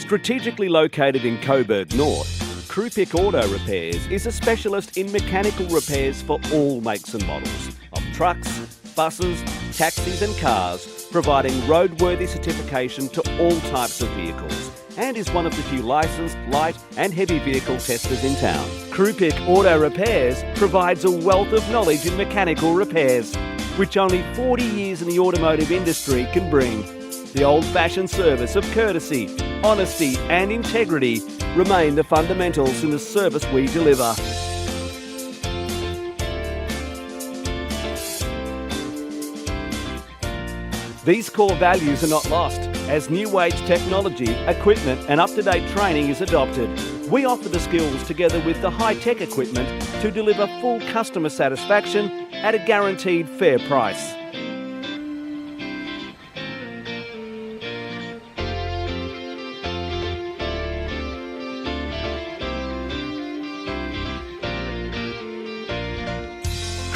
Strategically located in Coburg North, Krupic Auto Repairs is a specialist in mechanical repairs for all makes and models of trucks, buses, taxis and cars, providing roadworthy certification to all types of vehicles, and is one of the few licensed light and heavy vehicle testers in town. Krupic Auto Repairs provides a wealth of knowledge in mechanical repairs, which only 40 years in the automotive industry can bring. The old-fashioned service of courtesy, honesty and integrity remain the fundamentals in the service we deliver. These core values are not lost as new age technology, equipment and up-to-date training is adopted. We offer the skills together with the high-tech equipment to deliver full customer satisfaction at a guaranteed fair price.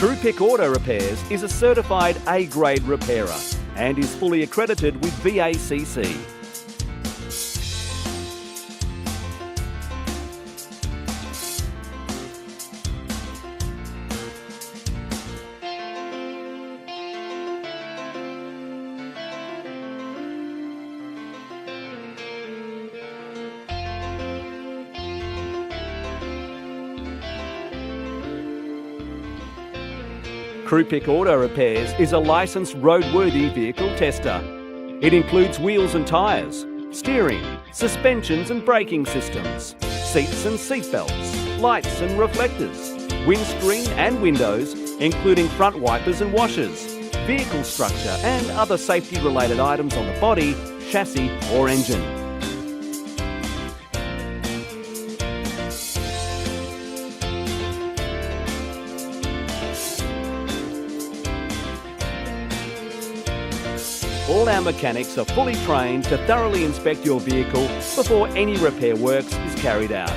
Krupic Auto Repairs is a certified A-grade repairer and is fully accredited with VACC. Krupic Auto Repairs is a licensed roadworthy vehicle tester. It includes wheels and tyres, steering, suspensions and braking systems, seats and seatbelts, lights and reflectors, windscreen and windows, including front wipers and washers, vehicle structure and other safety-related items on the body, chassis or engine. All our mechanics are fully trained to thoroughly inspect your vehicle before any repair works is carried out.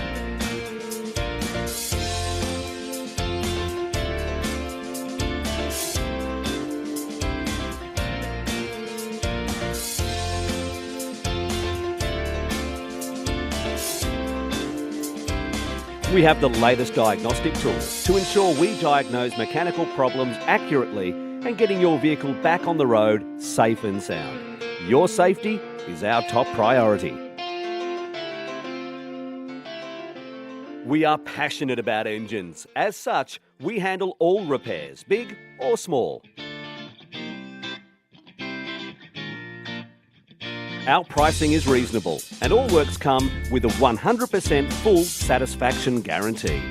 We have the latest diagnostic tools to ensure we diagnose mechanical problems accurately and getting your vehicle back on the road safe and sound. Your safety is our top priority. We are passionate about engines. As such, we handle all repairs, big or small. Our pricing is reasonable and all works come with a 100% full satisfaction guarantee.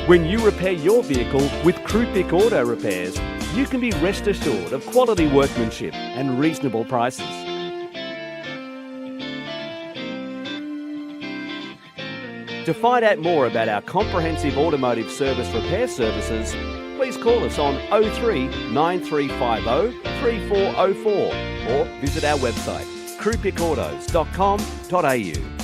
When you repair your vehicle with Krupic Auto Repairs, you can be rest assured of quality workmanship and reasonable prices. To find out more about our comprehensive automotive service repair services, please call us on 03 9350 3404 or visit our website krupicautos.com.au.